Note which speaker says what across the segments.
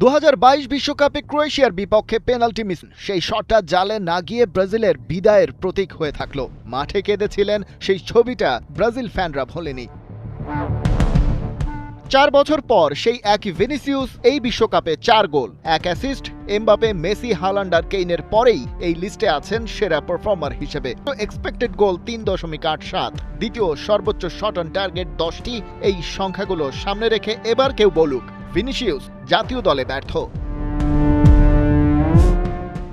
Speaker 1: 2022 বিশ্বকাপে ক্রোয়েশিয়ার বিপক্ষে পেনাল্টি মিস, সেই শটটা জালে না গিয়ে ব্রাজিলের বিদায়ের প্রতীক হয়ে থাকলো। মাঠে কেঁদেছিলেন, সেই ছবিটা ব্রাজিল ফ্যানরা ভোলেনি। 4 বছর পর সেই একই ভিনিসিয়াস এই বিশ্বকাপে 4 গোল, 1 অ্যাসিস্ট। এমবাপে, মেসি, হালান্ড আর কেইনের পরেই এই লিস্টে আছেন সেরা পারফর্মার হিসেবে। তো এক্সপেক্টেড গোল 3.87, দ্বিতীয় সর্বোচ্চ শট অন টার্গেট 10টি। এই সংখ্যাগুলো সামনে রেখে এবার কেউ বলুক ভিনিসিয়াস জাতীয় দলে ব্যর্থ।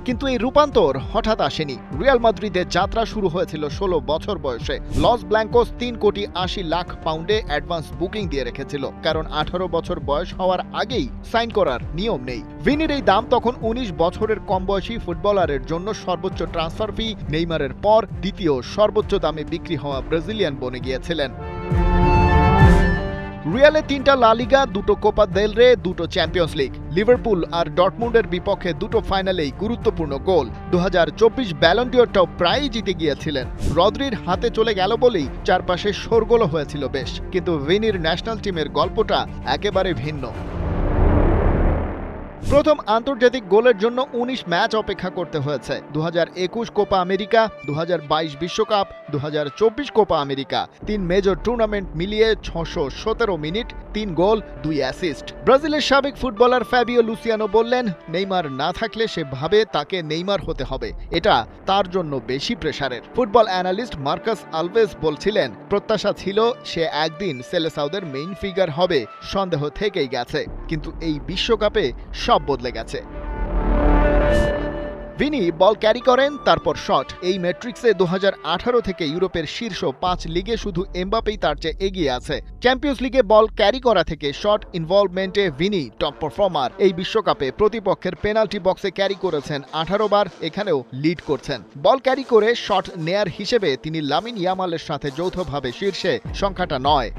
Speaker 1: কিন্তু এই রূপান্তর হঠাৎ আসেনি। রিয়াল মাদ্রিদের যাত্রা শুরু হয়েছিল 16 বছর বয়সে। লস ব্ল্যাঙ্কোস 3,80,00,000 পাউন্ডে অ্যাডভান্স বুকিং দিয়ে রেখেছিল, কারণ 18 বছর বয়স হওয়ার আগেই সাইন করার নিয়ম নেই। ভিনির এই দাম তখন 19 বছরের কম বয়সী ফুটবলারের জন্য সর্বোচ্চ ট্রান্সফার ফি। নেইমারের পর দ্বিতীয় সর্বোচ্চ দামে বিক্রি হওয়া ব্রাজিলিয়ান বনে গিয়েছিলেন। রিয়ালে 3টা লা লিগা, 2টো কোপা দেল রে, 2টো চ্যাম্পিয়ন্স লিগ। লিভারপুল আর ডর্টমুন্ডের বিপক্ষে 2টো ফাইনালেই গুরুত্বপূর্ণ গোল। 2024 ব্যালন ডিওরটাও প্রায়ই জিতে গিয়েছিলেন। রদ্রির হাতে চলে গেল বলেই চারপাশে শোরগোলও হয়েছিল বেশ। কিন্তু ভিনির ন্যাশনাল টিমের গল্পটা একেবারে ভিন্ন। প্রথম আন্তর্জাতিক গোলের জন্য 19 ম্যাচ অপেক্ষা করতে হয়েছে। 2021 কোপা আমেরিকা, 2022 বিশ্বকাপ, 2024 কোপা আমেরিকা, 3 মেজর টুর্নামেন্ট মিলিয়ে 617 মিনিট, 3 গোল, 2 অ্যাসিস্ট। ব্রাজিলের সাবেক ফুটবলার ফ্যাবিও লুসিয়ানো বললেন, নেইমার না থাকলে সে ভাবে তাকে নেইমার হতে হবে, এটা তার জন্য বেশি প্রেসারের। ফুটবল অ্যানালিস্ট মার্কাস আলভেস বলছিলেন, প্রত্যাশা ছিল সে একদিন সেলেসাউদের মেইন ফিগার হবে, সন্দেহ থেকেই গেছে। কিন্তু এই বিশ্বকাপে সব বদলে গেছে। ভিনি বল ক্যারি করেন, তারপর শট। এই ম্যাট্রিক্সে 2018 থেকে ইউরোপের শীর্ষ 5 লিগে শুধু এমবাপেই তার চেয়ে এগিয়ে আছে। চ্যাম্পিয়ন্স লিগে বল ক্যারি করা থেকে শট ইনভলভমেন্টে ভিনি টপ পারফর্মার। এই বিশ্বকাপে প্রতিপক্ষের পেনাল্টি বক্সে ক্যারি করেছেন 18 বার, এখানেও লিড করছেন। বল ক্যারি করে শট নেয়ার হিসেবে তিনি লামিন ইয়ামালের সাথে যৌথভাবে শীর্ষে, সংখ্যাটা 9।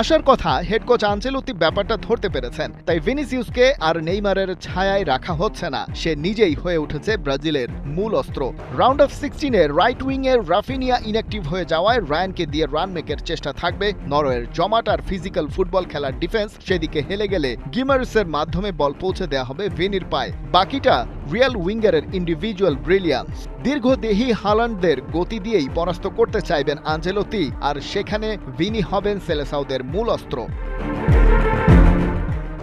Speaker 1: আসার কথা হেড কোচ আনচেলোত্তি ব্যাপারটা ধরতে পেরেছেন, তাই ভিনিসিয়াসকে আর নেইমারের ছায়ায় রাখা হচ্ছে না। সে নিজেই হয়ে উঠেছে ব্রাজিলের মূল অস্ত্র। রাউন্ড অফ 16-এ রাইট উইংয়ে রাফিনিয়া ইনঅ্যাক্টিভ হয়ে যাওয়ায় রায়ানকে দিয়ে রান মেকের চেষ্টা থাকবে। নরওয়ের জমাট আর ফিজিক্যাল ফুটবল খেলার ডিফেন্স সেদিকে হেলে গেলে গিমারেসের মাধ্যমে বল পৌঁছে দেওয়া হবে ভিনির পায়ে। বাকিটা রিয়াল উইঙ্গারের ইন্ডিভিজুয়াল ব্রিলিয়ান্স। দীর্ঘদেহী হালান্ডদের গতি দিয়েই পরাস্ত করতে চাইবেন আনচেলোত্তি, আর সেখানে ভিনি হবেন সেলেসাউদের মূল অস্ত্র।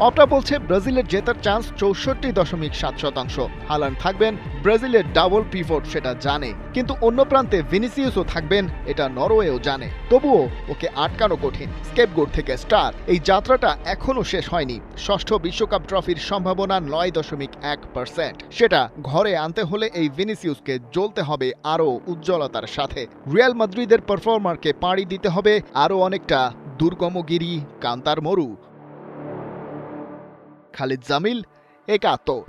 Speaker 1: অপটা বলছে ব্রাজিলের জেতার চান্স 64.7%। হালান্ড থাকবেন, ব্রাজিলের ডাবল পিভট সেটা জানে, কিন্তু অন্য প্রান্তে ভিনিসিয়াসও থাকবেন, এটা নরওয়েও জানে। তবুও ওকে আটকানো কঠিন। স্কেপগোট থেকে স্টার, এই যাত্রাটা এখনো শেষ হয়নি। ষষ্ঠ বিশ্বকাপ ট্রফির সম্ভাবনা 9.1%। সেটা ঘরে আনতে হলে এই ভিনিসিয়াসকে জ্বলতে হবে আরও উজ্জ্বলতার সাথে। রিয়াল মাদ্রিদের পারফর্মারকে পাড়ি দিতে হবে আরও অনেকটা দুর্গমগিরি, কান্তার মরু। খালিদ জামিল, একাত্তর।